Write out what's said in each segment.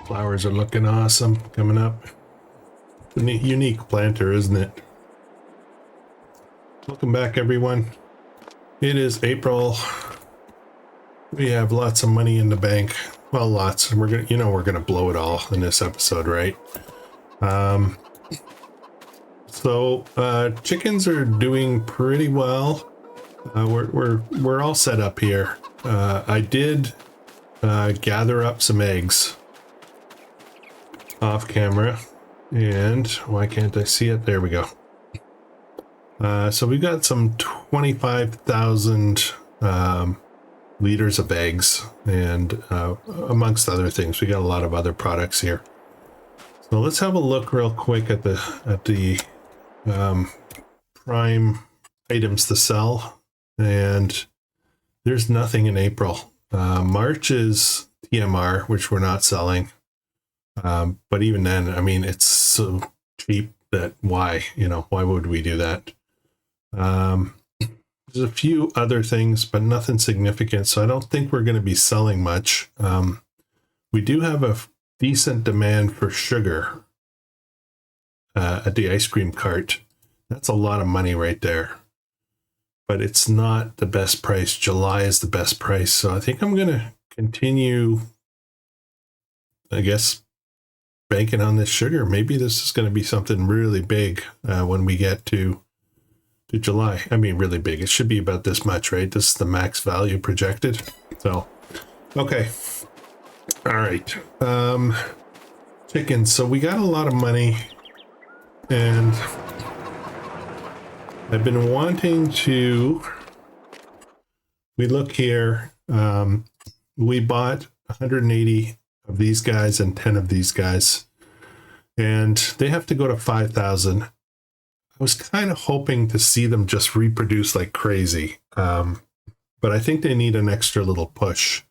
Flowers are looking awesome coming up. A unique planter, isn't it? Welcome back, everyone. It is April. We have lots of money in the bank. Well, lots. We're gonna, we're gonna blow it all in this episode, right? Chickens are doing pretty well. We're all set up here. I did gather up some eggs off camera, and why can't I see it? There we go. So we've got some 25,000 liters of eggs, and amongst other things, we got a lot of other products here. So let's have a look real quick at the prime items to sell, and there's nothing in April. March is TMR, which we're not selling, but even then, I mean, it's so cheap that why would we do that? There's a few other things, but nothing significant, so I don't think we're going to be selling much. We do have a decent demand for sugar at the ice cream cart. That's a lot of money right there, but it's not the best price. July is the best price, so I think I'm going to continue, I guess, banking on this sugar. Maybe this is going to be something really big when we get to July. I mean, really big. It should be about this much, right? This is the max value projected. So, okay. All right. Chickens. So we got a lot of money, and I've been wanting to, we look here, we bought 180 of these guys and 10 of these guys, and they have to go to 5,000. I was kind of hoping to see them just reproduce like crazy, but I think they need an extra little push.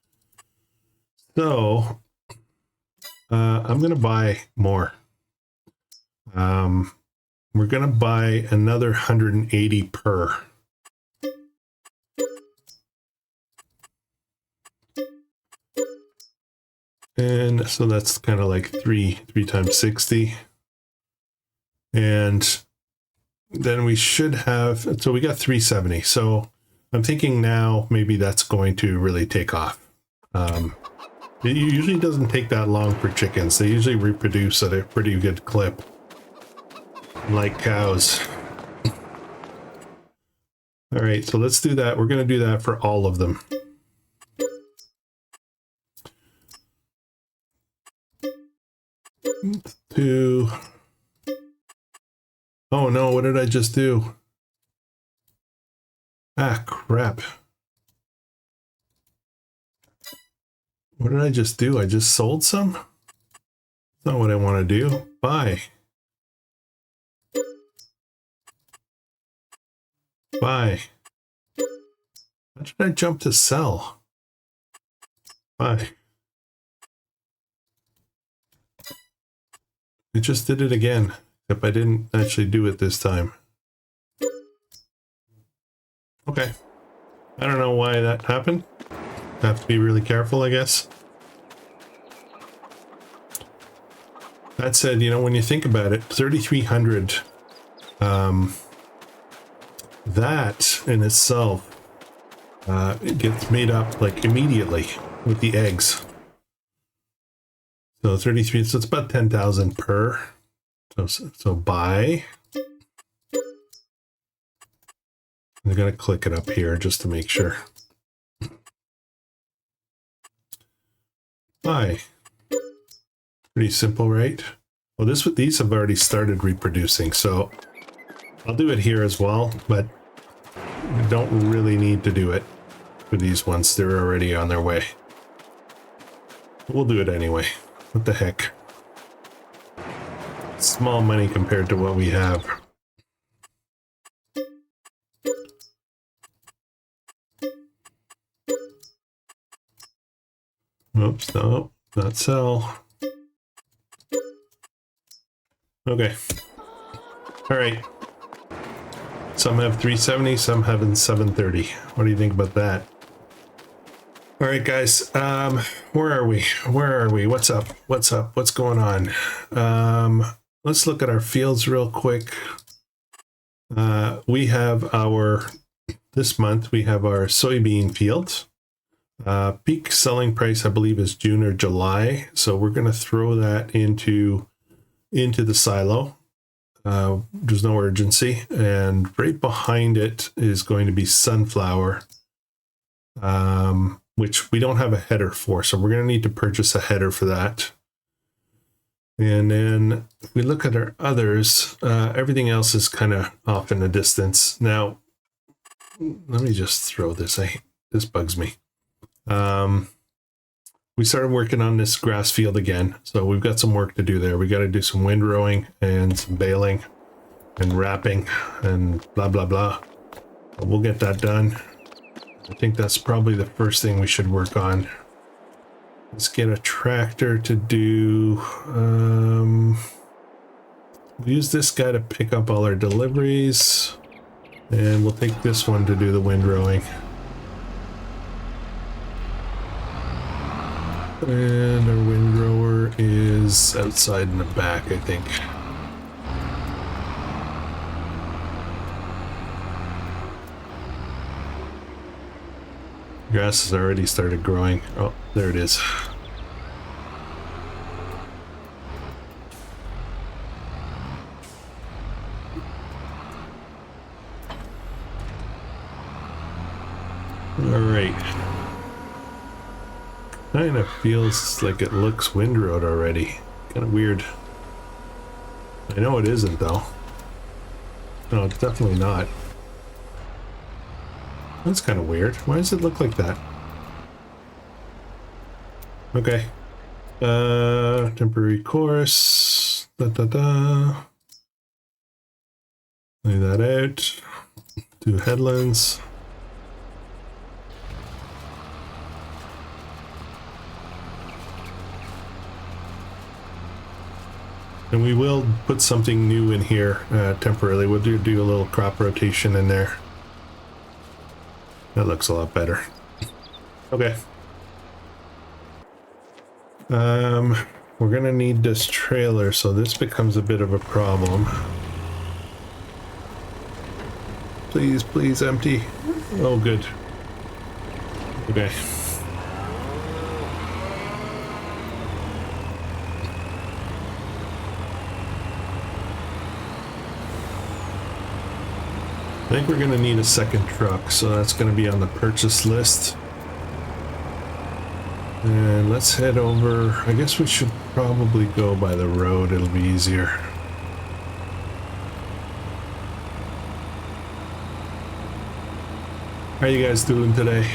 So I'm going to buy more. We're going to buy another 180 per. And so that's kind of like 3 times 60. And then we should have, so we got 370. So I'm thinking now maybe that's going to really take off. It usually doesn't take that long for chickens. They usually reproduce at a pretty good clip, like cows. All right, so let's do that. We're going to do that for all of them. Oh no, what did I just do? Ah, crap. What did I just do? I just sold some? That's not what I want to do. Buy. Buy. How did I jump to sell? Buy. I just did it again, except I didn't actually do it this time. Okay. I don't know why that happened. Have to be really careful, I guess. That said, when you think about it, 3,300, that in itself, it gets made up like immediately with the eggs. So 33, so it's about 10,000 per. So buy. I'm gonna click it up here just to make sure. Buy. Pretty simple, right? Well, these have already started reproducing, so I'll do it here as well, but I don't really need to do it for these ones. They're already on their way. We'll do it anyway. What the heck? Small money compared to what we have. Oops, no, not sell. Okay. All right. Some have 370, some have 730. What do you think about that? All right, guys. Where are we? What's up? What's going on? Let's look at our fields real quick. We have this month we have our soybean field. Peak selling price, I believe, is June or July. So we're going to throw that into the silo. There's no urgency. And right behind it is going to be sunflower, which we don't have a header for. So we're going to need to purchase a header for that. And then if we look at our others, everything else is kind of off in the distance. Now, let me just throw this. This bugs me. We started working on this grass field again, so we've got some work to do there. We got to do some windrowing and some baling and wrapping and blah blah blah, but we'll get that done. I think that's probably the first thing we should work on. Let's get a tractor to do we'll use this guy to pick up all our deliveries, and we'll take this one to do the windrowing. And our windrower is outside in the back, I think. Grass has already started growing. Oh, there it is. All right. Kind of feels like it looks windrowed already. Kind of weird. I know it isn't though. No, it's definitely not. That's kind of weird. Why does it look like that? Okay. Temporary course. Lay that out. Do headlands. And we will put something new in here temporarily. We'll do a little crop rotation in there. That looks a lot better. Okay. We're gonna need this trailer, so this becomes a bit of a problem. Please, please, empty. Oh, good. Okay. I think we're going to need a second truck, so that's going to be on the purchase list. And let's head over. I guess we should probably go by the road. It'll be easier. How are you guys doing today?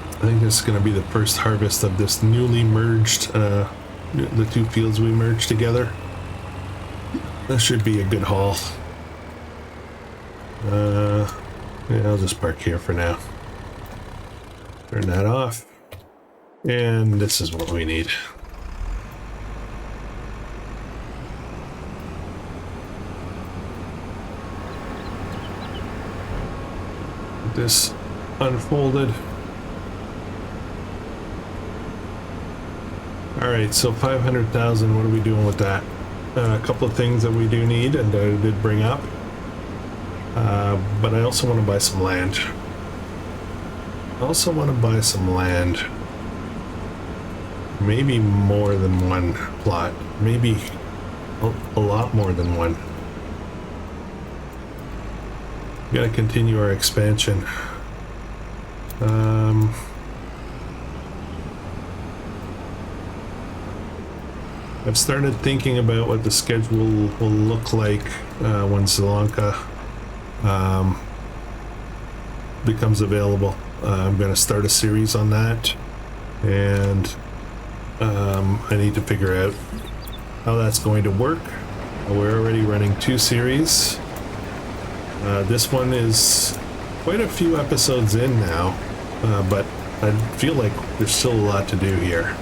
I think this is going to be the first harvest of this newly merged, the two fields we merged together. That should be a good haul. Yeah, I'll just park here for now. Turn that off. And this is what we need. Get this unfolded. Alright, so 500,000, what are we doing with that? A couple of things that we do need and I did bring up, but I also want to buy some land. Maybe more than one plot, maybe a lot more than one. We gotta continue our expansion. I've started thinking about what the schedule will look like when Sri Lanka becomes available. I'm going to start a series on that, and I need to figure out how that's going to work. We're already running 2 series. This one is quite a few episodes in now, but I feel like there's still a lot to do here.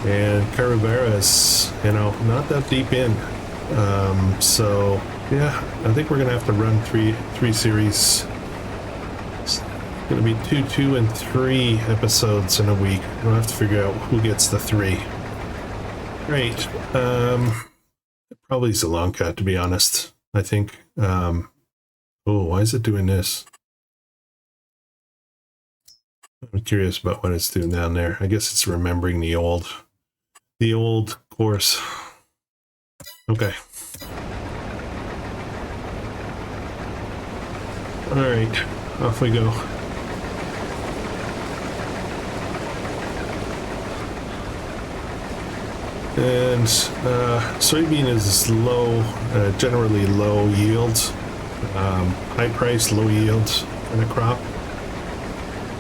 And Caribera is, you know, not that deep in. So Yeah, I think we're gonna have to run three series. It's gonna be 2 and 3 episodes in a week. We'll have to figure out who gets the 3. Great. Probably is a long cut, to be honest. I think. Oh, why is it doing this? I'm curious about what it's doing down there. I guess it's remembering the old course. Okay. All right, off we go. And soybean is low, generally low yield, high price, low yield in a crop.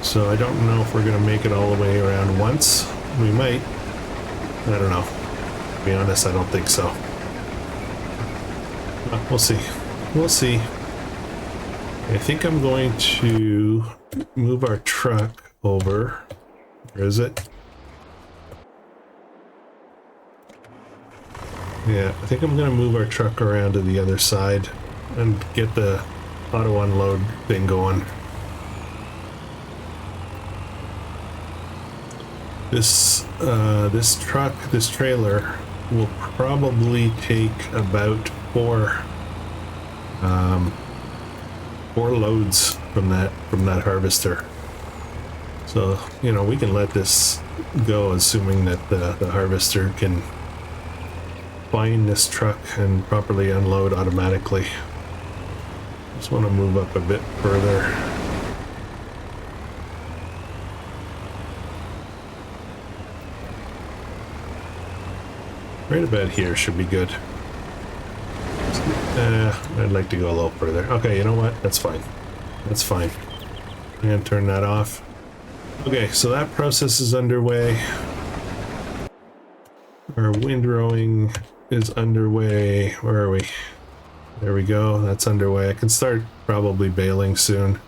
So I don't know if we're going to make it all the way around once. We might. I don't know. To be honest, I don't think so. We'll see. We'll see. I think I'm going to move our truck over. Where is it? Yeah, I think I'm going to move our truck around to the other side and get the auto unload thing going. This trailer will probably take about four loads from that harvester. So, you know, we can let this go, assuming that the harvester can find this truck and properly unload automatically. Just want to move up a bit further. Right about here should be good. I'd like to go a little further. Okay, you know what? That's fine. That's fine. And turn that off. Okay, so that process is underway. Our windrowing is underway. Where are we? There we go. That's underway. I can start probably baling soon.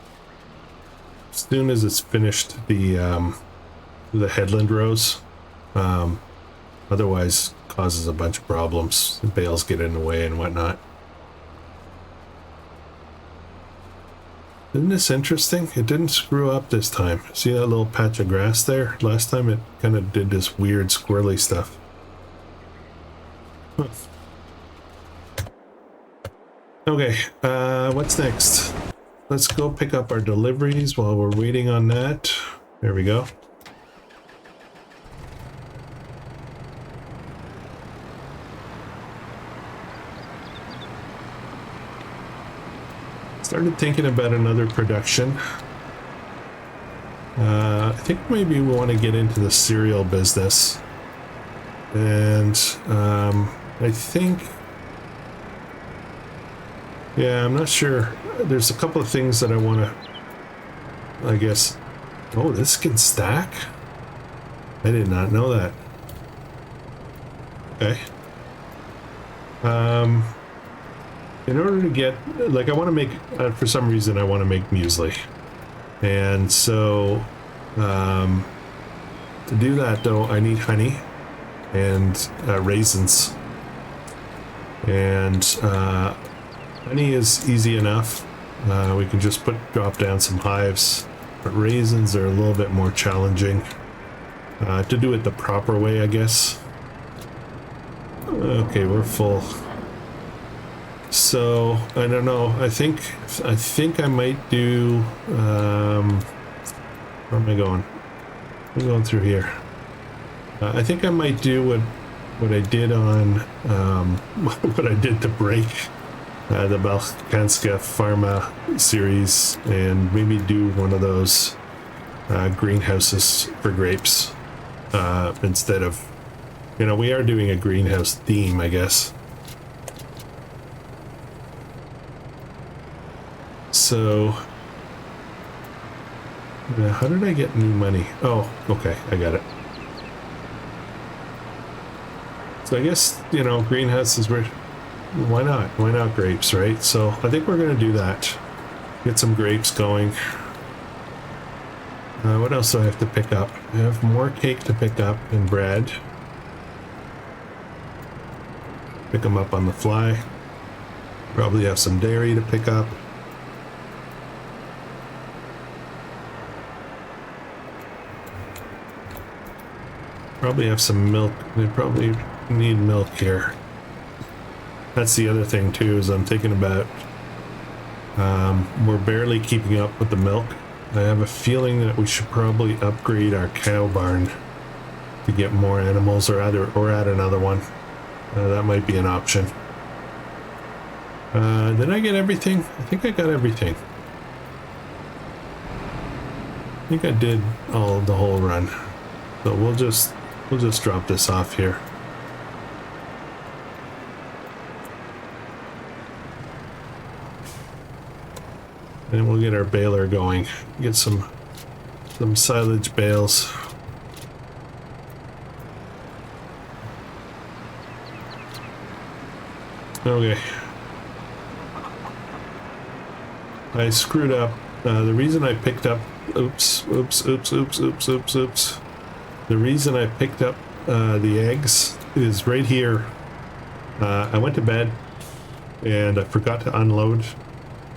As soon as it's finished the headland rows. Otherwise causes a bunch of problems. The bales get in the way and whatnot. Isn't this interesting? It didn't screw up this time. See that little patch of grass there? Last time it kind of did this weird squirrely stuff. Huh. Okay, what's next? Let's go pick up our deliveries while we're waiting on that. There we go. Started thinking about another production. I think maybe we want to get into the cereal business. And I think, yeah, I'm not sure. There's a couple of things that I want to, I guess. Oh, this can stack? I did not know that. Okay. In order to get, like, I want to make, for some reason, I want to make muesli. And so, to do that, though, I need honey and raisins. And honey is easy enough. We can just drop down some hives. But raisins are a little bit more challenging. To do it the proper way, I guess. Okay, we're full. So I don't know. I think I might do. Where am I going? I'm going through here. I think I might do what I did on what I did to break the Balkanska Pharma series, and maybe do one of those greenhouses for grapes instead of, you know, we are doing a greenhouse theme, I guess. So, how did I get new money? Oh, okay, I got it. So I guess, you know, greenhouses were, why not? Why not grapes, right? So I think we're going to do that. Get some grapes going. What else do I have to pick up? I have more cake to pick up and bread. Pick them up on the fly. Probably have some dairy to pick up. Probably have some milk. They probably need milk here. That's the other thing too, is I'm thinking about we're barely keeping up with the milk. I have a feeling that we should probably upgrade our cow barn to get more animals, or add another one. That might be an option. Did I get everything? I think I got everything. I think I did the whole run. So we'll just drop this off here. And we'll get our baler going. Get some silage bales. Okay. I screwed up. The reason I picked up... Oops. The reason I picked up the eggs is right here. I went to bed and I forgot to unload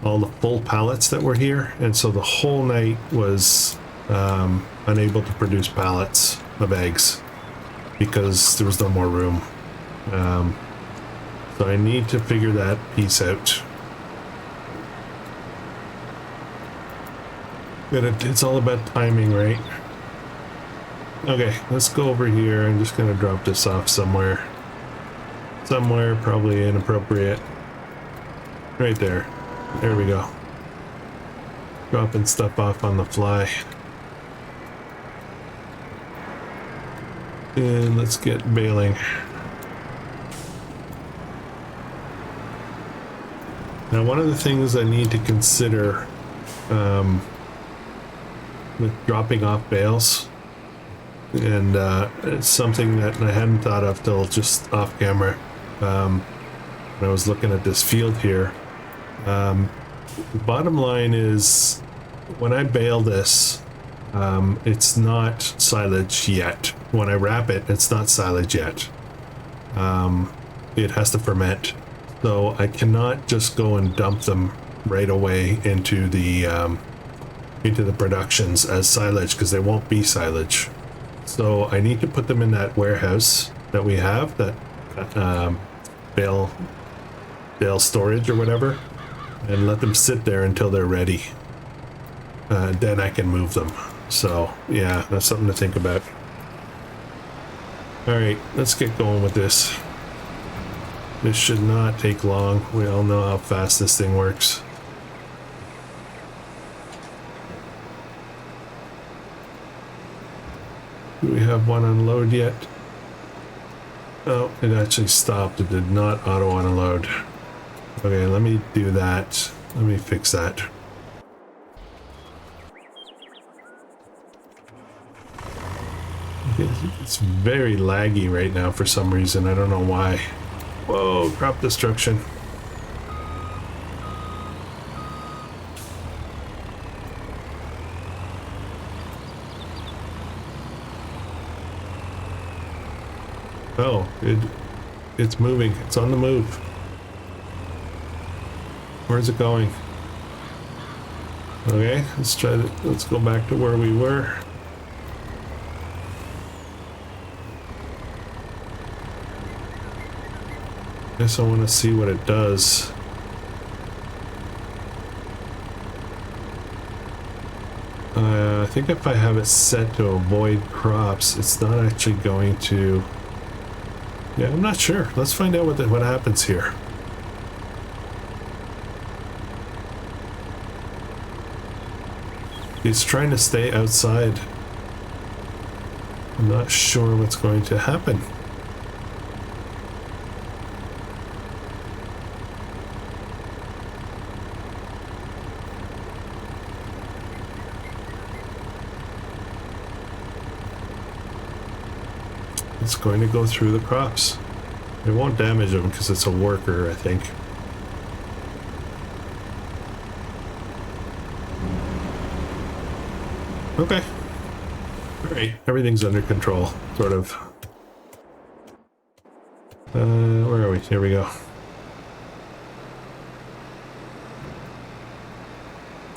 all the full pallets that were here, and so the whole night was unable to produce pallets of eggs because there was no more room. So I need to figure that piece out. But it's all about timing, right? Okay, let's go over here. I'm just gonna drop this off somewhere. Somewhere probably inappropriate. Right there. There we go. Dropping stuff off on the fly. And let's get baling. Now, one of the things I need to consider with dropping off bales, and it's something that I hadn't thought of till just off camera when I was looking at this field here. The bottom line is, when I bale this, it's not silage yet. When I wrap it, it's not silage yet. It has to ferment. So I cannot just go and dump them right away into the productions as silage, because they won't be silage. So I need to put them in that warehouse that we have, that bale storage or whatever, and let them sit there until they're ready. Then I can move them. So yeah, that's something to think about. All right, let's get going with this. This should not take long. We all know how fast this thing works. Do we have one unload yet? Oh, it actually stopped. It did not auto unload. Okay, let me do that. Let me fix that. It's very laggy right now for some reason. I don't know why. Whoa, crop destruction. Oh, it's moving. It's on the move. Where's it going? Okay, let's go back to where we were. Guess I want to see what it does. I think if I have it set to avoid crops, it's not actually going to... Yeah, I'm not sure. Let's find out what happens here. It's trying to stay outside. I'm not sure what's going to happen. It's going to go through the crops. It won't damage them because it's a worker, I think. Okay. Alright, everything's under control, sort of. Where are we? Here we go.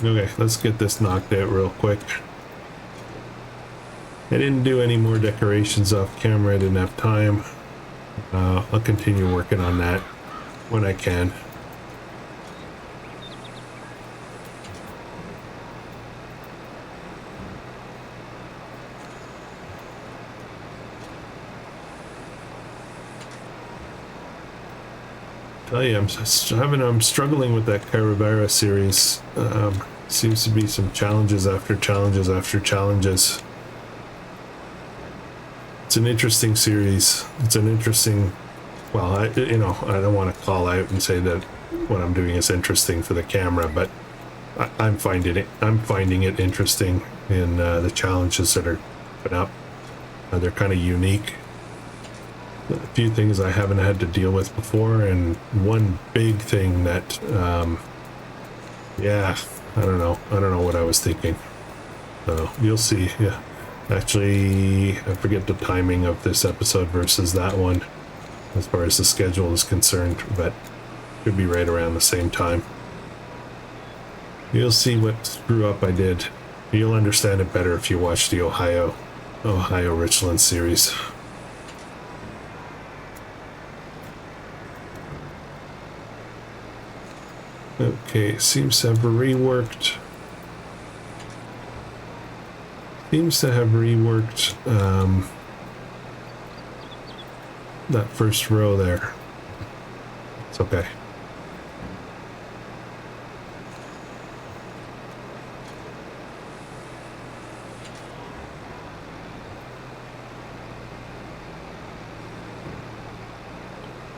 Okay, let's get this knocked out real quick. I didn't do any more decorations off camera. I didn't have time. I'll continue working on that when I can. Tell you, I'm struggling with that Caravera series. Seems to be some challenges after challenges after challenges. It's an interesting series. It's an interesting, well, I don't want to call out and say that what I'm doing is interesting for the camera, but I'm finding it interesting in the challenges that are put up. They're kind of unique. A few things I haven't had to deal with before, and one big thing that, yeah, I don't know what I was thinking. So you'll see. Yeah, actually, I forget the timing of this episode versus that one, as far as the schedule is concerned, but should be right around the same time. You'll see what screw up I did. You'll understand it better if you watch the Ohio Richland series. Okay, seems to have reworked. That first row there. It's okay.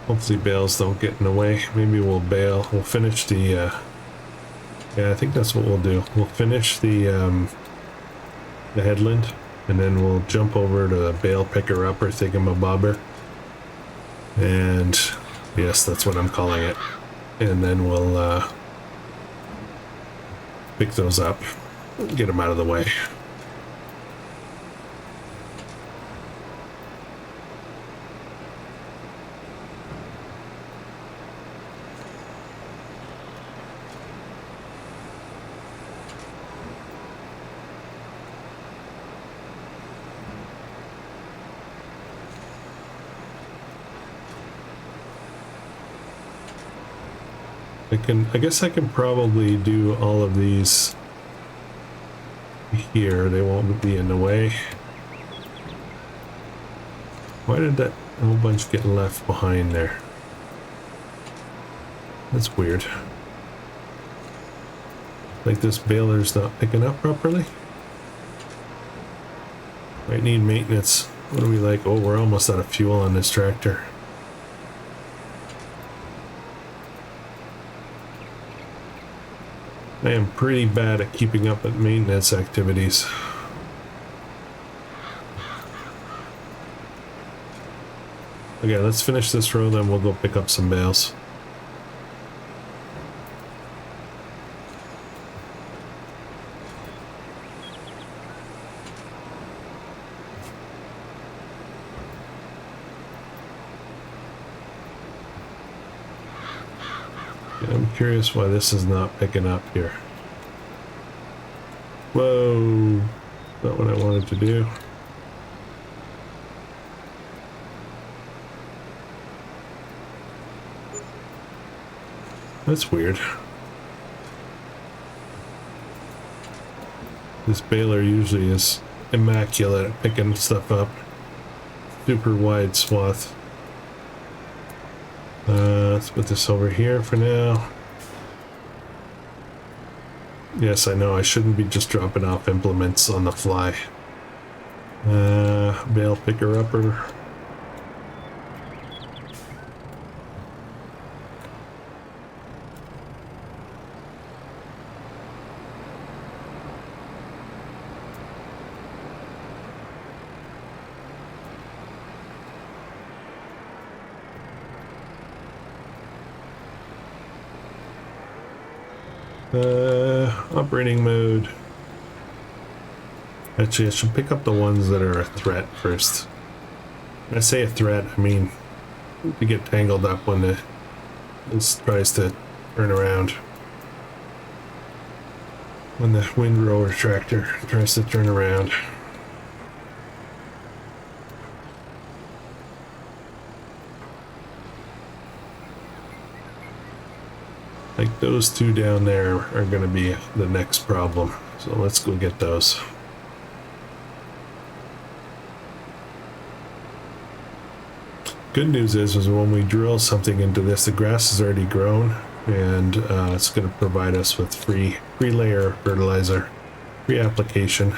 Hopefully bales don't get in the way. Maybe we'll bale. We'll finish the, yeah, I think that's what we'll do. We'll finish the headland, and then we'll jump over to the bale picker upper thingamabobber. And yes, that's what I'm calling it. And then we'll pick those up, get them out of the way. I guess I can probably do all of these here. They won't be in the way. Why did that whole bunch get left behind there? That's weird. Like this baler's not picking up properly. Might need maintenance. What are we like? Oh, we're almost out of fuel on this tractor. I am pretty bad at keeping up with maintenance activities. Okay, let's finish this row, then we'll go pick up some bales. I'm curious why this is not picking up here. Whoa, not what I wanted to do. That's weird. This baler usually is immaculate at picking stuff up. Super wide swath. Let's put this over here for now. Yes, I know I shouldn't be just dropping off implements on the fly. Bale picker upper. Operating mode. Actually, I should pick up the ones that are a threat first. When I say a threat, I mean to get tangled up when it tries to turn around. when the windrower tractor tries to turn around. Like those two down there are going to be the next problem. So let's go get those. Good news is when we drill something into this, the grass is already grown, and it's going to provide us with free layer fertilizer, free application.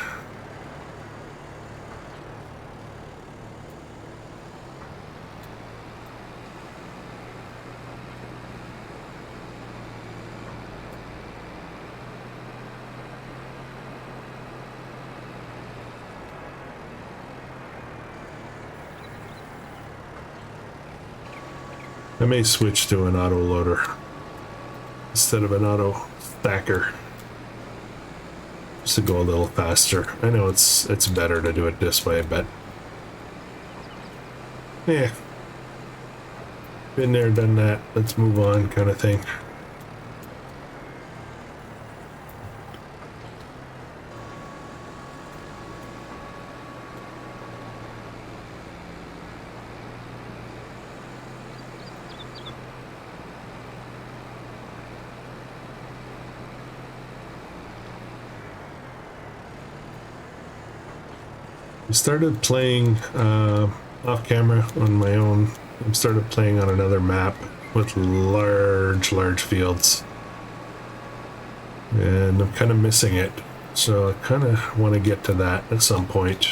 I may switch to an auto loader instead of an auto stacker, just to go a little faster. I know it's better to do it this way, but yeah, been there, done that. Let's move on, kind of thing. I started playing off camera on my own. I started playing on another map with large fields, and I'm kind of missing it, so I kind of want to get to that at some point.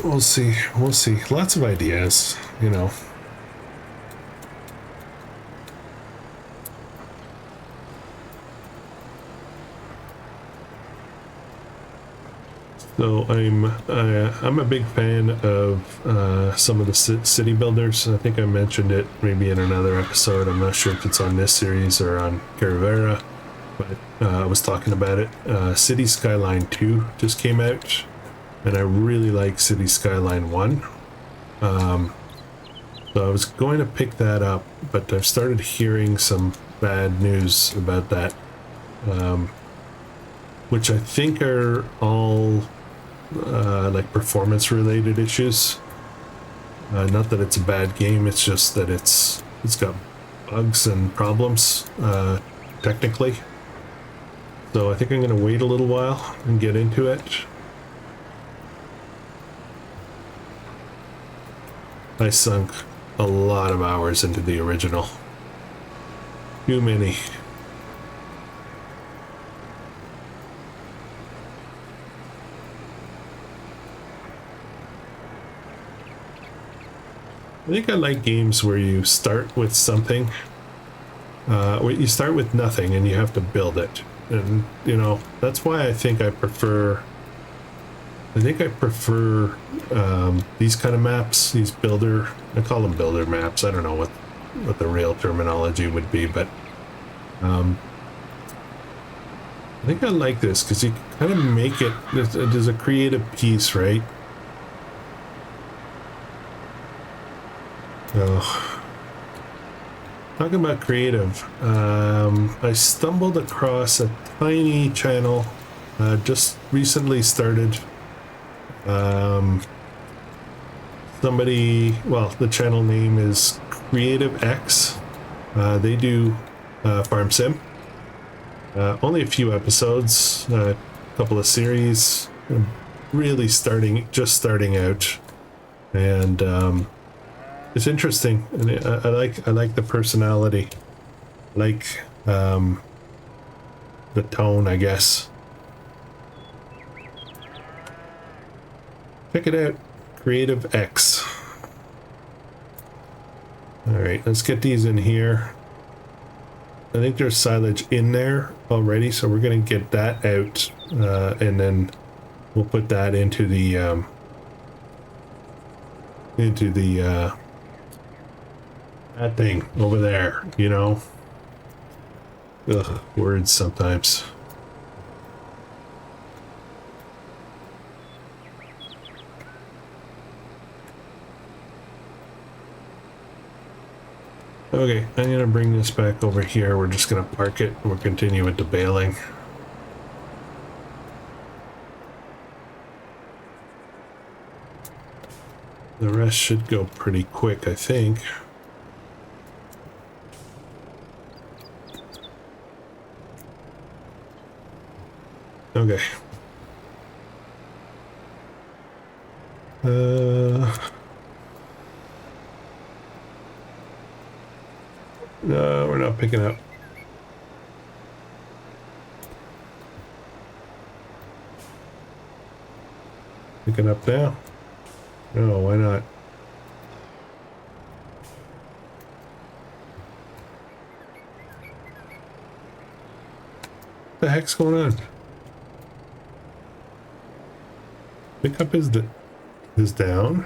We'll see, lots of ideas, you know. So I'm a big fan of some of the city builders. I think I mentioned it maybe in another episode. I'm not sure if it's on this series or on Caravera, but I was talking about it. City Skyline 2 just came out, and I really like City Skyline 1. So I was going to pick that up, but I've started hearing some bad news about that, which I think are all like performance related issues. Not that it's a bad game, it's just that it's got bugs and problems technically. So I think I'm going to wait a little while and get into it. I sunk a lot of hours into the original. Too many. I think I like games where you start with something, where you start with nothing and you have to build it. And, you know, that's why I think I prefer these kind of maps, these I call them builder maps. I don't know what the real terminology would be, but I think I like this because you kind of make it, there's a creative piece, right? Oh, talking about creative, I stumbled across a tiny channel, just recently started. The channel name is Creative X. They do farm sim. Only a few episodes, a couple of series, really just starting out, and it's interesting, and I like the personality, like the tone, I guess. Check it out, Creative X. All right, let's get these in here. I think there's silage in there already, so we're gonna get that out, and then we'll put that into the that thing over there, you know. Ugh, words sometimes. Okay, I'm gonna bring this back over here. We're just gonna park it. We'll continue with the baling. The rest should go pretty quick, I think. Okay. No, we're not picking up. Picking up now? No, why not? What the heck's going on? Pickup is down.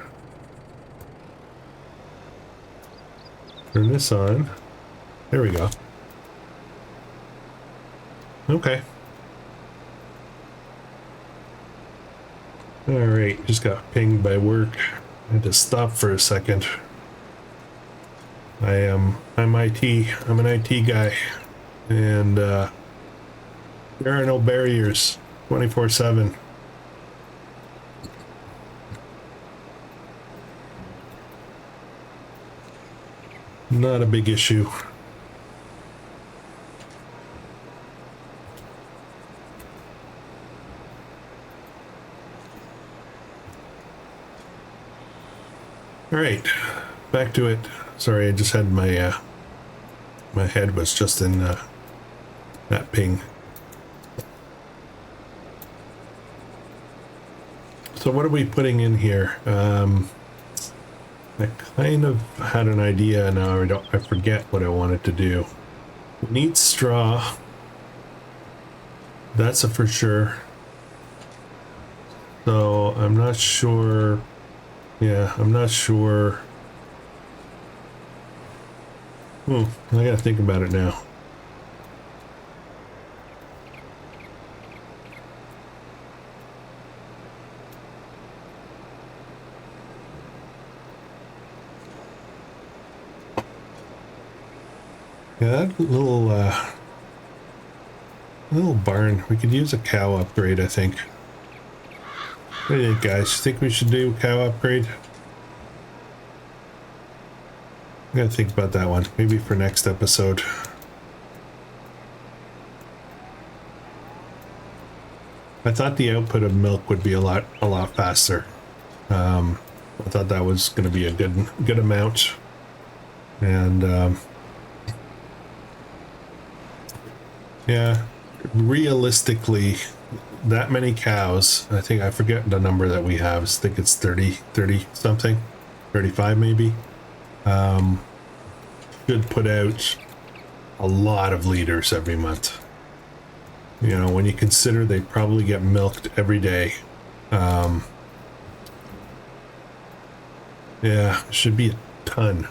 Turn this on. There we go. Okay. Alright, just got pinged by work. I had to stop for a second. I'm IT. I'm an IT guy. And there are no barriers 24/7. Not a big issue. All right, back to it. Sorry, I just had my my head was just in that ping. So what are we putting in here? I kind of had an idea, now I forget what I wanted to do. We need straw. That's a for sure. So I'm not sure. Yeah, I'm not sure. I gotta think about it now. Yeah, that little barn, we could use a cow upgrade, I think. What do you think, guys? Think we should do cow upgrade? I gotta think about that one. Maybe for next episode. I thought the output of milk would be a lot faster. I thought that was going to be a good amount, and yeah, realistically, that many cows, I think, I forget the number that we have. I think it's 30 something, 35 maybe, should put out a lot of liters every month. You know, when you consider they probably get milked every day. Yeah, should be a ton.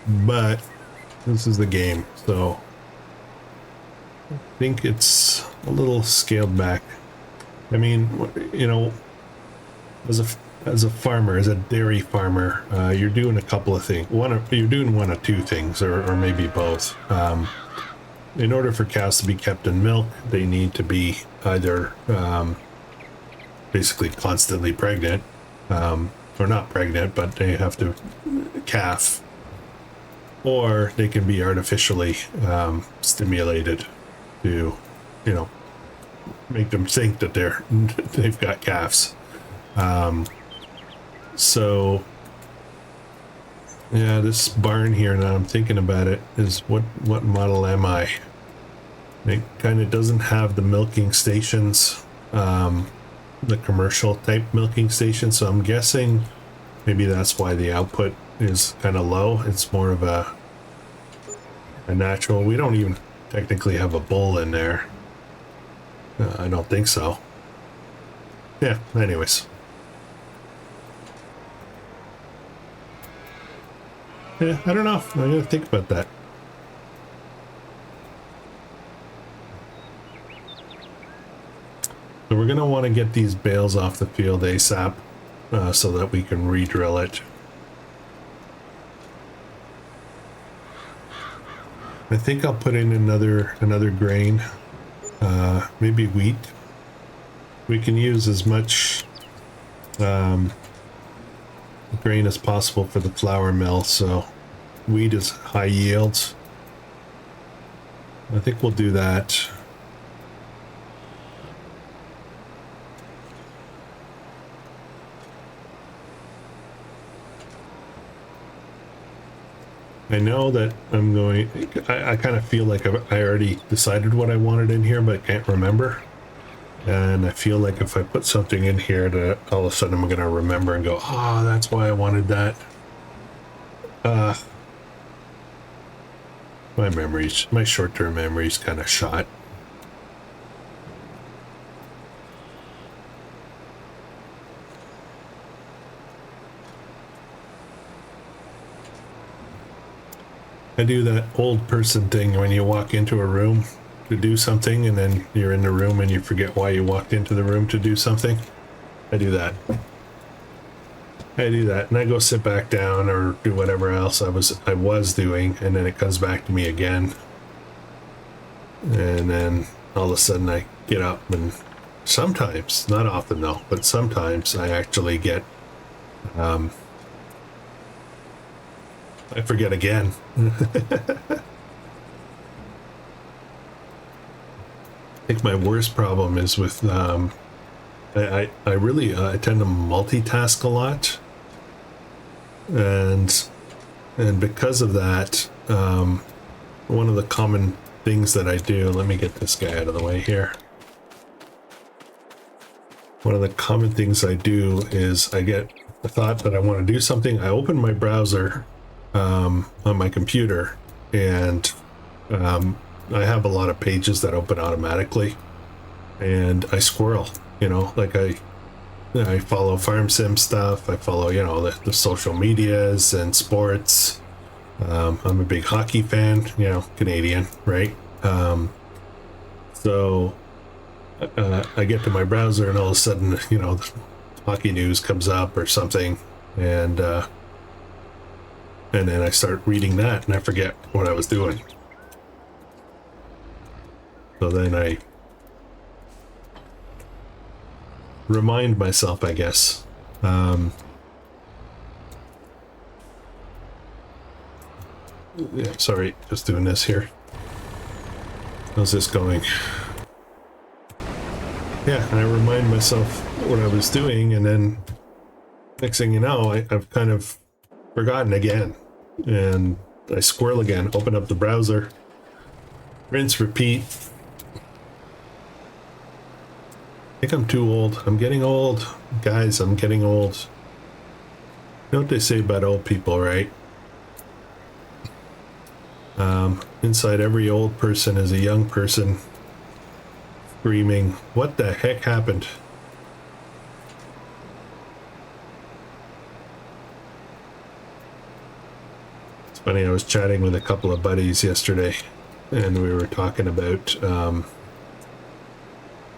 But this is the game, so I think it's a little scaled back. I mean, you know, as a farmer, as a dairy farmer, you're doing a couple of things. You're doing one of two things, or maybe both. In order for cows to be kept in milk, they need to be either basically constantly pregnant, or not pregnant, but they have to calf, or they can be artificially stimulated to, you know, make them think that they've got calves. So yeah, this barn here, now I'm thinking about it, is what model am I? It kind of doesn't have the milking stations, the commercial type milking station, so I'm guessing maybe that's why the output is kind of low. It's more of a natural. We don't even technically have a bull in there. I don't think so. Yeah, anyways. Yeah, I don't know. I gotta think about that. So we're gonna want to get these bales off the field ASAP, so that we can re-drill it. I think I'll put in another grain, maybe wheat. We can use as much grain as possible for the flour mill, so wheat is high yields. I think we'll do that. I know that I'm going, I kind of feel like I already decided what I wanted in here, but I can't remember. And I feel like if I put something in here that all of a sudden I'm going to remember and go, oh, that's why I wanted that. My short-term memory's kind of shot. I do that old person thing when you walk into a room to do something and then you're in the room and you forget why you walked into the room to do something. I do that. And I go sit back down or do whatever else I was doing, and then it comes back to me again. And then all of a sudden I get up, and sometimes, not often though, but sometimes I actually get I forget again. I think my worst problem is with I really I tend to multitask a lot, and because of that, one of the common things that I do, let me get this guy out of the way here. One of the common things I do is I get a thought that I want to do something. I open my browser on my computer, and I have a lot of pages that open automatically, and I squirrel, you know, like I follow farm sim stuff, I follow, you know, the social medias and sports. I'm a big hockey fan, you know, Canadian, right? So I get to my browser and all of a sudden, you know, the hockey news comes up or something, and then I start reading that and I forget what I was doing. So then I remind myself, I guess. Yeah, sorry, just doing this here. How's this going? Yeah, and I remind myself what I was doing, and then next thing you know, I've kind of forgotten again. And I squirrel again, open up the browser, rinse, repeat. I think I'm too old. I'm getting old. Guys, I'm getting old. You know what they say about old people, right? Inside every old person is a young person screaming, what the heck happened? It's funny, I was chatting with a couple of buddies yesterday, and we were talking about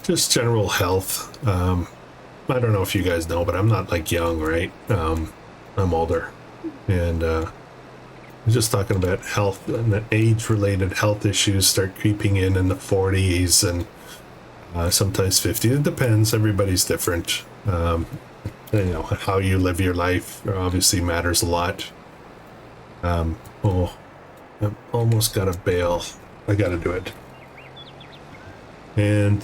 just general health. I don't know if you guys know, but I'm not like young, right? I'm older, and just talking about health, and the age-related health issues start creeping in the 40s and sometimes 50s. It depends. Everybody's different. You know, how you live your life obviously matters a lot. Oh, I've almost got to bail. I got to do it. And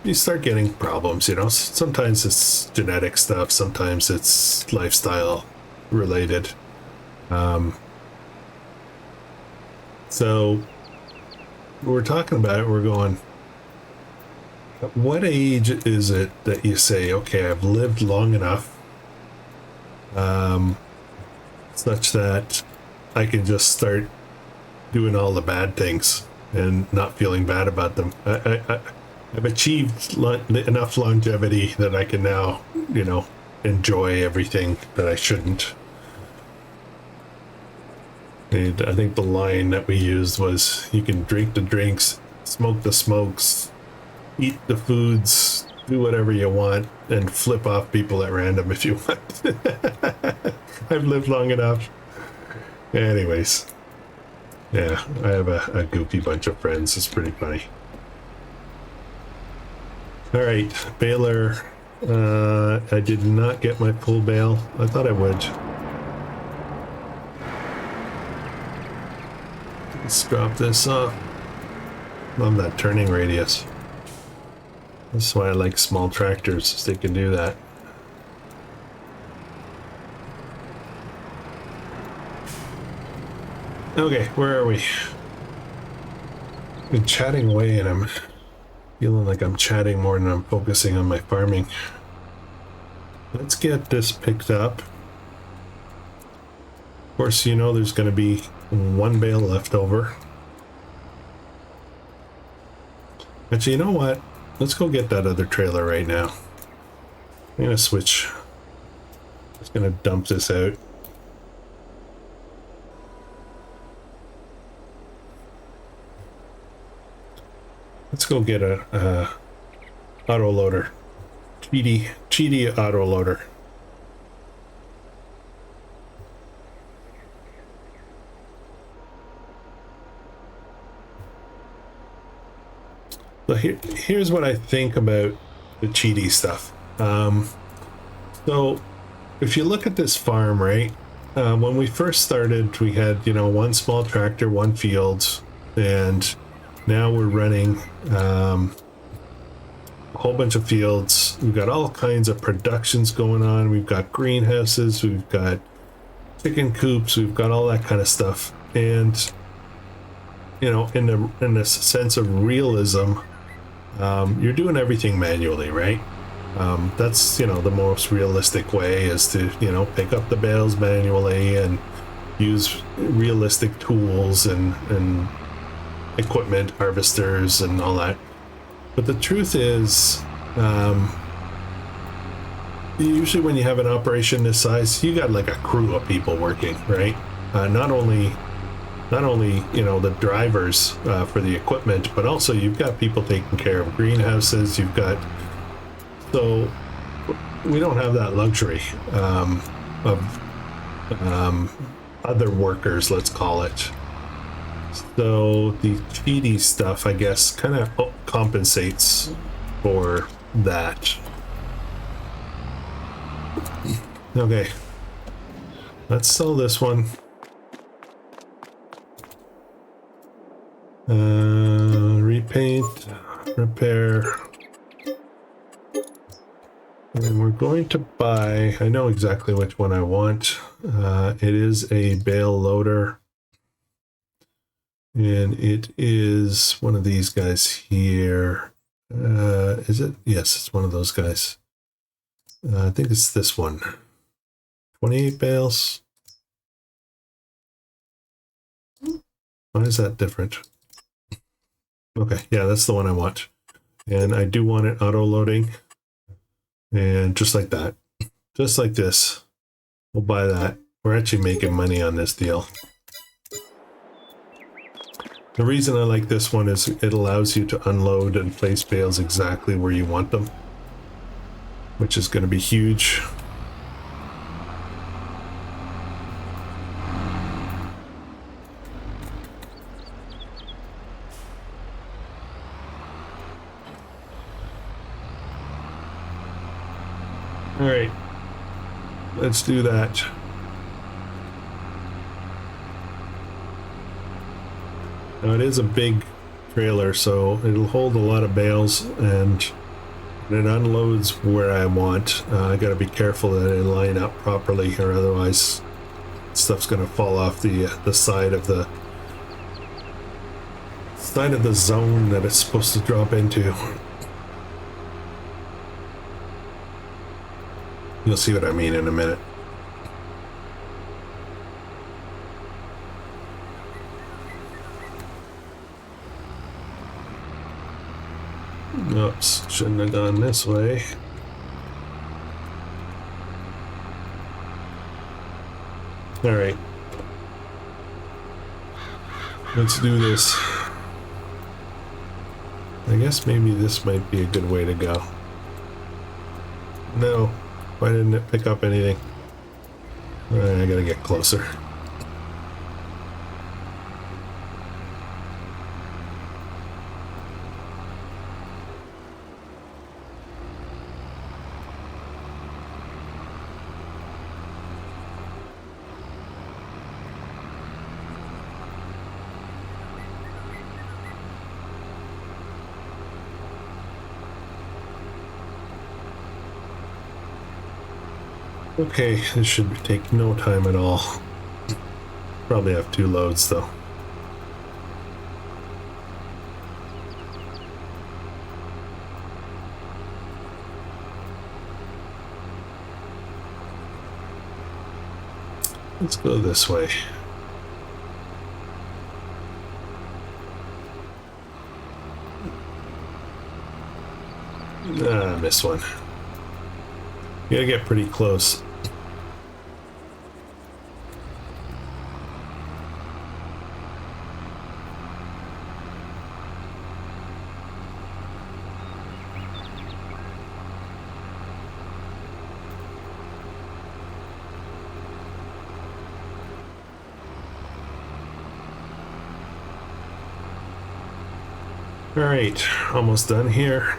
you start getting problems, you know. Sometimes it's genetic stuff. Sometimes it's lifestyle related. So we're talking about it, we're going, at what age is it that you say, okay, I've lived long enough such that I can just start doing all the bad things and not feeling bad about them? I've achieved enough longevity that I can now, you know, enjoy everything that I shouldn't. And I think the line that we used was, you can drink the drinks, smoke the smokes, eat the foods, do whatever you want, and flip off people at random if you want. I've lived long enough. Anyways, yeah, I have a goofy bunch of friends. It's pretty funny. All right, baler. I did not get my full bale. I thought I would. Let's drop this off. Love that turning radius. That's why I like small tractors, so they can do that. Okay, where are we? Been chatting away and I'm feeling like I'm chatting more than I'm focusing on my farming. Let's get this picked up. Of course, you know there's going to be one bale left over. Actually, you know what? Let's go get that other trailer right now. I'm going to switch. Just going to dump this out. Let's go get a auto loader. Cheaty auto loader. So here's what I think about the cheaty stuff. So if you look at this farm, right? When we first started, we had, you know, one small tractor, one field, and now we're running a whole bunch of fields. We've got all kinds of productions going on. We've got greenhouses, we've got chicken coops, we've got all that kind of stuff. And you know, in the sense of realism, you're doing everything manually, right? That's, you know, the most realistic way is to, you know, pick up the bales manually and use realistic tools and equipment, harvesters and all that. But the truth is, usually when you have an operation this size, you got like a crew of people working, right? Not only you know, the drivers for the equipment, but also you've got people taking care of greenhouses. You've got, so we don't have that luxury of other workers, let's call it. So the cheaty stuff, I guess, kind of compensates for that. Okay, let's sell this one. Repaint, repair, and we're going to buy, I know exactly which one I want. It is a bale loader, and it is one of these guys here. Is it? Yes, it's one of those guys. I think it's this one. 28 bales. Why is that different? Okay, yeah, that's the one I want. And I do want it auto loading. And just like that. Just like this. We'll buy that. We're actually making money on this deal. The reason I like this one is it allows you to unload and place bales exactly where you want them, which is going to be huge. All right, let's do that. Now it is a big trailer, so it'll hold a lot of bales, and it unloads where I want. I got to be careful that I line up properly, or otherwise stuff's going to fall off the side of the zone that it's supposed to drop into. You'll see what I mean in a minute. Oops, shouldn't have gone this way. All right. Let's do this. I guess maybe this might be a good way to go. No. Why didn't it pick up anything? All right, I gotta get closer. Okay, this should take no time at all. Probably have 2 loads though. Let's go this way. Ah, I missed one. You gotta get pretty close. All right, almost done here.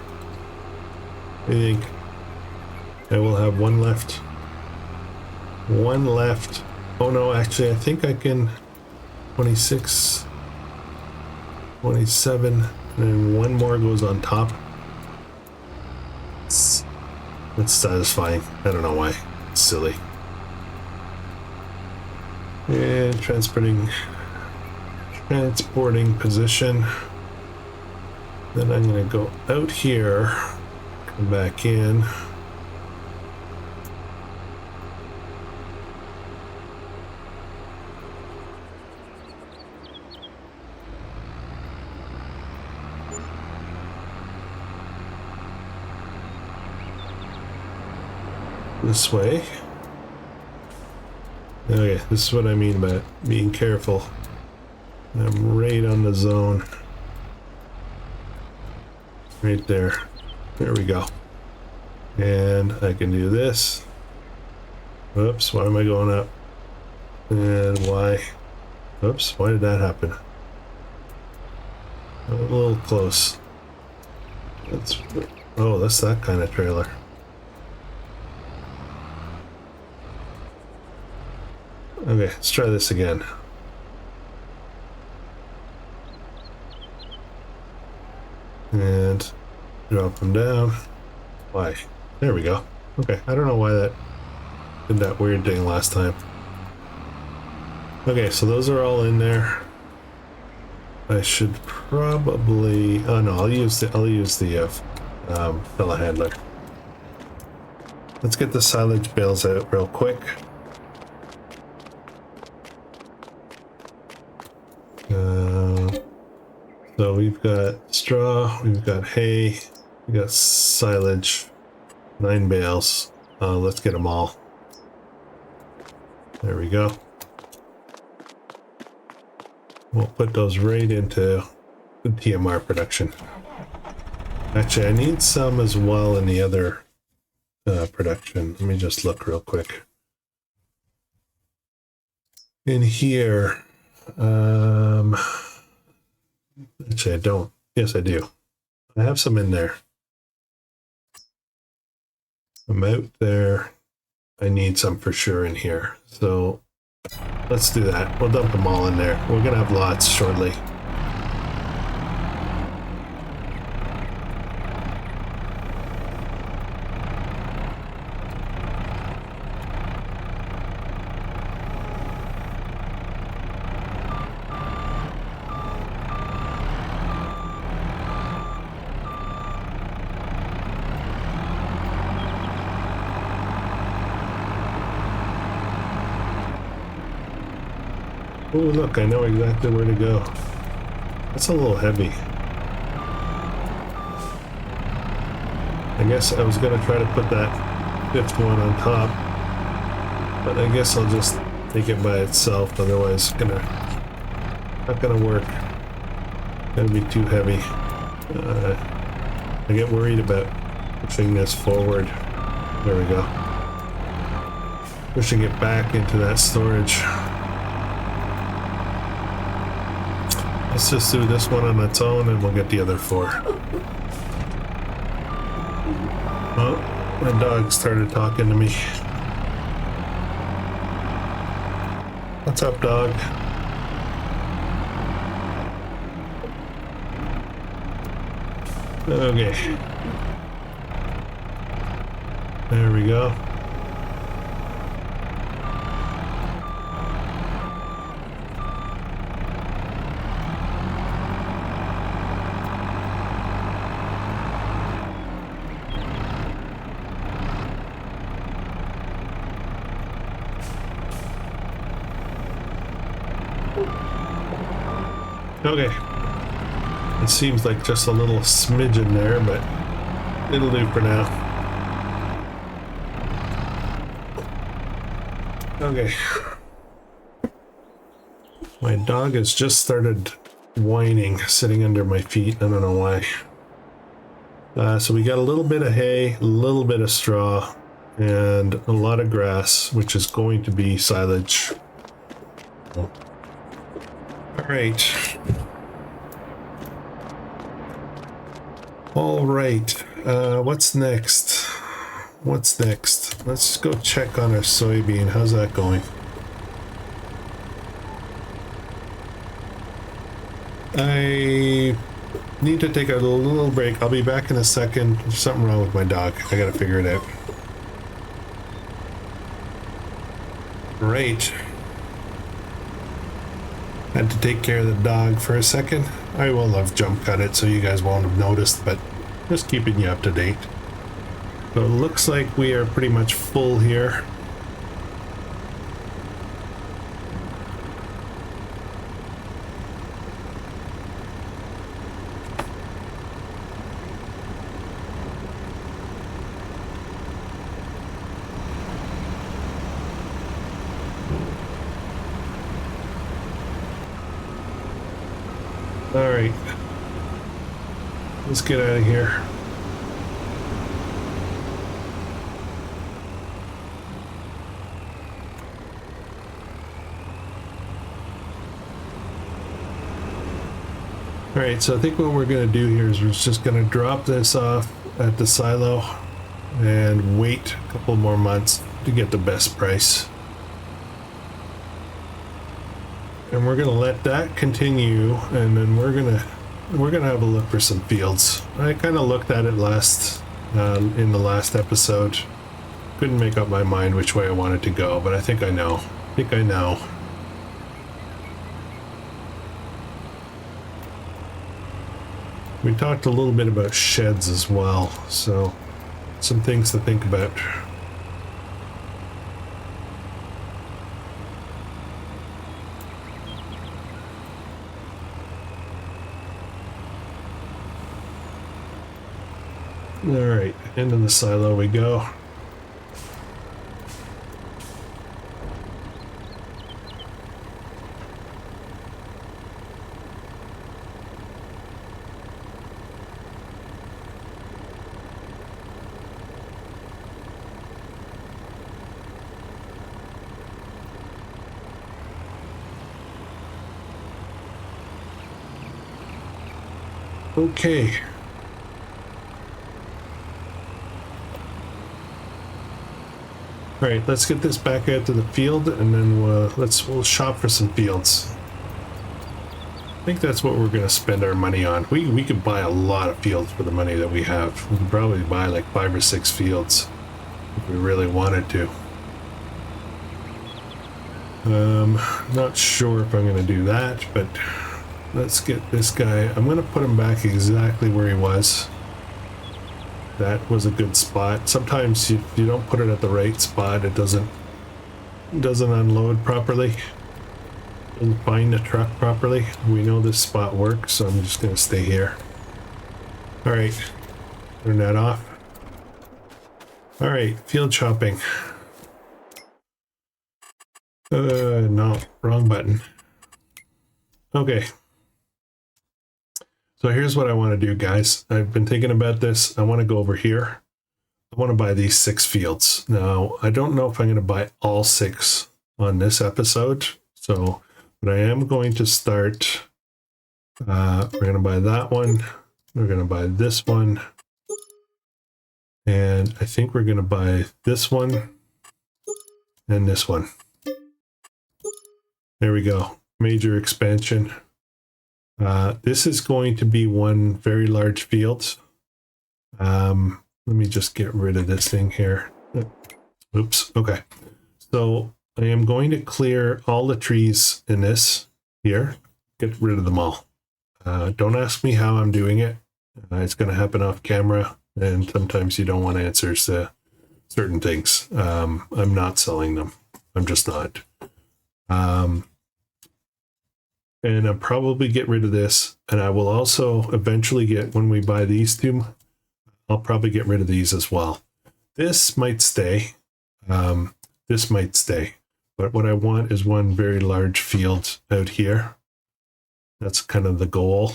I think I will have 1 left. 1 left. Oh no, actually I think I can 26, 27, and then 1 more goes on top. It's satisfying. I don't know why. It's silly. And transporting position. Then I'm going to go out here, come back in. This way. Okay, this is what I mean by being careful. I'm right on the zone. Right there. There we go. And I can do this. Oops, why am I going up? And why? Oops, why did that happen? A little close. Oh, that's that kind of trailer. Okay, let's try this again. And drop them down. Why? There we go. Okay, I don't know why that did that weird thing last time. Okay, so those are all in there. I should probably. Oh no, I'll use the telehandler. Let's get the silage bales out real quick. So we've got straw, we've got hay, we've got silage, 9 bales. Let's get them all. There we go. We'll put those right into the TMR production. Actually, I need some as well in the other production. Let me just look real quick. In here, actually, I don't. Yes, I do. I have some in there. I'm out there. I need some for sure in here. So let's do that. We'll dump them all in there. We're going to have lots shortly. Oh, look, I know exactly where to go. That's a little heavy. I guess I was going to try to put that 5th one on top, but I guess I'll just take it by itself, otherwise it's not gonna work. Gonna be too heavy. I get worried about pushing this forward. There we go. Pushing it back into that storage. Let's just do this one on its own and we'll get the other 4. Oh, my dog started talking to me. What's up, dog? Okay. There we go. Okay. It seems like just a little smidgen there, but it'll do for now. Okay. My dog has just started whining, sitting under my feet. I don't know why. So we got a little bit of hay, a little bit of straw, and a lot of grass, which is going to be silage. All right. All right. What's next? What's next? Let's go check on our soybean. How's that going? I need to take a little break. I'll be back in a second. There's something wrong with my dog. I gotta figure it out. Right. Had to take care of the dog for a second. I will have jump cut it so you guys won't have noticed, but just keeping you up to date. So it looks like we are pretty much full here. All right, let's get out of here. All right, so I think what we're going to do here is we're just going to drop this off at the silo and wait a couple more months to get the best price. And we're gonna let that continue, and then we're gonna have a look for some fields. I kind of looked at it in the last episode. Couldn't make up my mind which way I wanted to go, but I think I know. We talked a little bit about sheds as well, so some things to think about. All right, into the silo we go. Okay. All right, let's get this back out to the field, and then we'll shop for some fields. I think that's what we're gonna spend our money on. We could buy a lot of fields for the money that we have. We could probably buy like 5 or 6 fields if we really wanted to. Not sure if I'm gonna do that, but let's get this guy. I'm gonna put him back exactly where he was. That was a good spot. Sometimes you don't put it at the right spot, it doesn't unload properly. Doesn't find the truck properly. We know this spot works, so I'm just gonna stay here. All right, turn that off. All right, field shopping. No, wrong button. Okay. So here's what I want to do, guys. I've been thinking about this. I want to go over here. I want to buy these 6 fields. Now, I don't know if I'm going to buy all 6 on this episode. So, but I am going to start. We're going to buy that one. We're going to buy this one. And I think we're going to buy this one and this one. There we go. Major expansion. This is going to be one very large field. Let me just get rid of this thing here. Oops. Okay. So I am going to clear all the trees in this here. Get rid of them all. Don't ask me how I'm doing it. It's going to happen off camera, and sometimes you don't want answers to certain things. I'm not selling them. I'm just not. and I'll probably get rid of this. And I will also eventually get, when we buy these two, I'll probably get rid of these as well. This might stay. This might stay. But what I want is one very large field out here. That's kind of the goal.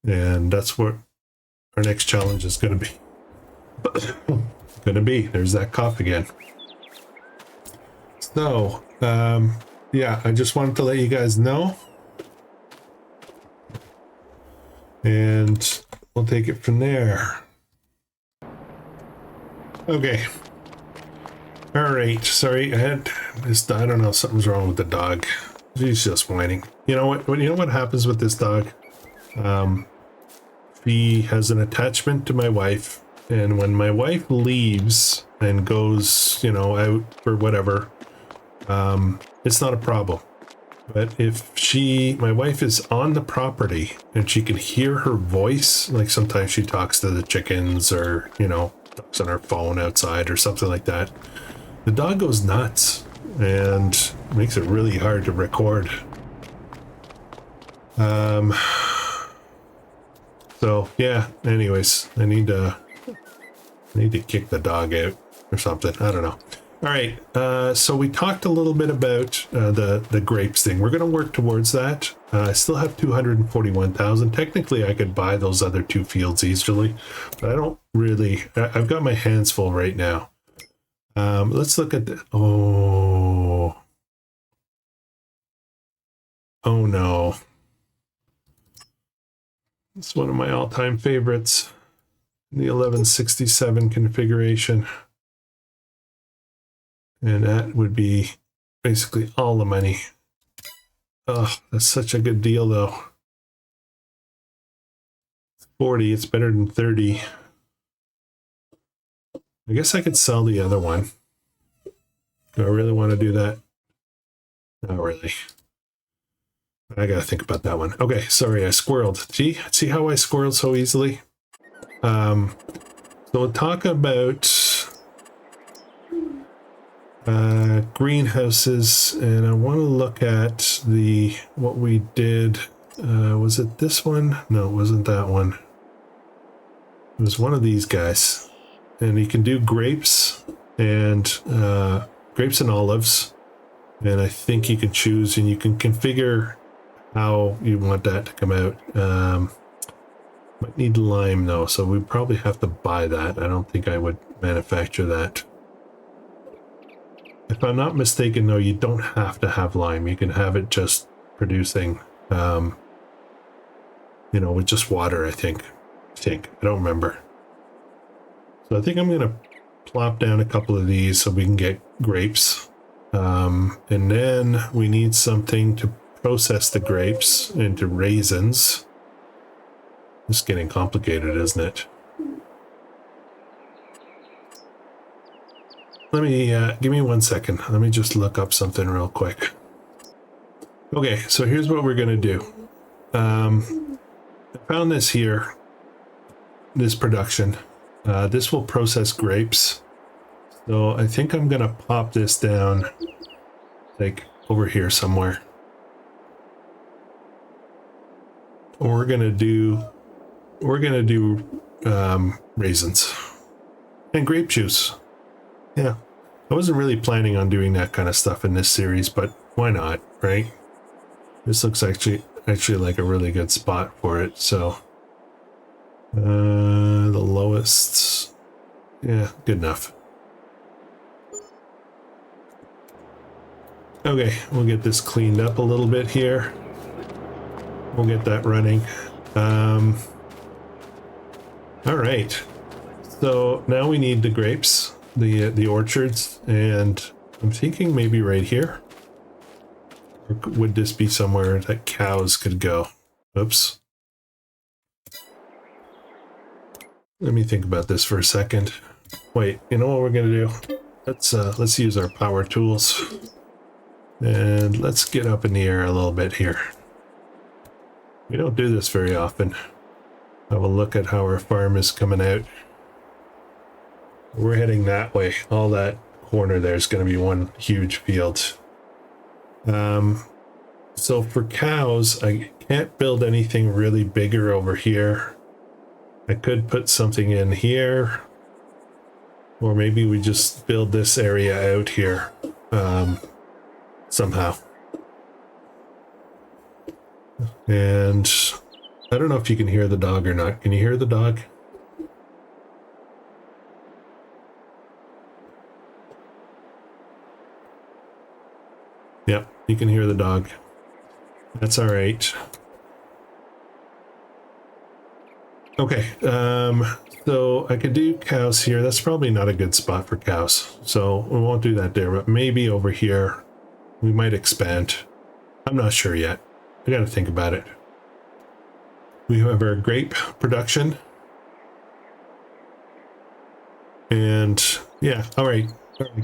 And that's what our next challenge is going to be. There's that cough again. So, yeah, I just wanted to let you guys know. And we'll take it from there. Okay. All right. Sorry, I had this. I don't know. Something's wrong with the dog. She's just whining. You know what? You know what happens with this dog? He has an attachment to my wife, and when my wife leaves and goes, you know, out for whatever, it's not a problem. But if my wife is on the property and she can hear her voice, like sometimes she talks to the chickens or, you know, talks on her phone outside or something like that, the dog goes nuts and makes it really hard to record. So yeah, anyways, I need to kick the dog out or something. I don't know. All right, so we talked a little bit about the grapes thing. We're going to work towards that. I still have 241,000. Technically, I could buy those other two fields easily, but I don't really. I've got my hands full right now. Let's look at the. Oh no. It's one of my all-time favorites. The 1167 configuration. And that would be basically all the money. Oh, that's such a good deal, though. 40, it's better than 30. I guess I could sell the other one. Do I really want to do that? Not really. I gotta think about that one. Okay, sorry, I squirreled. See how I squirreled so easily? So we'll talk about greenhouses, and I want to look at what we did. Was it this one? No, it wasn't that one. It was one of these guys, and you can do grapes and olives, and I think you can choose and you can configure how you want that to come out. Might need lime though, so we probably have to buy that. I don't think I would manufacture that. If I'm not mistaken though, you don't have to have lime. You can have it just producing, you know, with just water, I think. I don't remember. So I think I'm going to plop down a couple of these so we can get grapes. And then we need something to process the grapes into raisins. It's getting complicated, isn't it? Let me, give me 1 second. Let me just look up something real quick. Okay, so here's what we're gonna do. I found this here, this production. This will process grapes. So I think I'm gonna pop this down, like over here somewhere. We're gonna do raisins and grape juice. Yeah, I wasn't really planning on doing that kind of stuff in this series, but why not, right? This looks actually like a really good spot for it. So the lowest, yeah, good enough. Okay, we'll get this cleaned up a little bit here. We'll get that running. All right, so now we need the grapes, the orchards, and I'm thinking maybe right here. Or would this be somewhere that cows could go? Oops. Let me think about this for a second. Wait, you know what we're gonna do? Let's use our power tools. And let's get up in the air a little bit here. We don't do this very often. Have a look at how our farm is coming out. We're heading that way. All that corner there is going to be one huge field. So So for cows, I can't build anything really bigger over here. I could put something in here, or maybe we just build this area out here somehow. And I don't know if you can hear the dog or not. Can you hear the dog? Yep, you can hear the dog. That's all right. Okay, so I could do cows here. That's probably not a good spot for cows, so we won't do that there, but maybe over here we might expand. I'm not sure yet. I gotta think about it. We have our grape production. And yeah, all right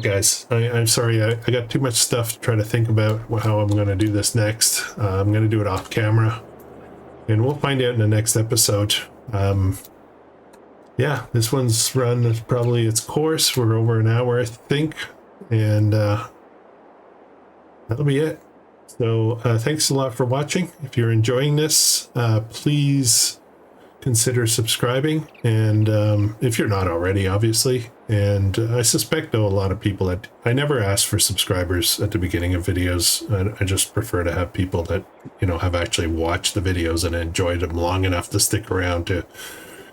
guys, I'm sorry, I got too much stuff to try to think about how I'm going to do this next. I'm going to do it off camera, and we'll find out in the next episode. Yeah, this one's run probably its course. We're over an hour, I think, and that'll be it. So thanks a lot for watching. If you're enjoying this, please consider subscribing, and if you're not already, obviously. And I suspect, though, a lot of people that I never ask for subscribers at the beginning of videos. I just prefer to have people that, you know, have actually watched the videos and enjoyed them long enough to stick around to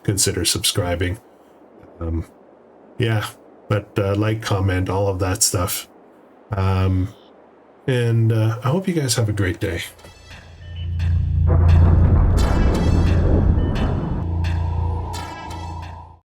consider subscribing. Yeah, but like, comment, all of that stuff. And I hope you guys have a great day.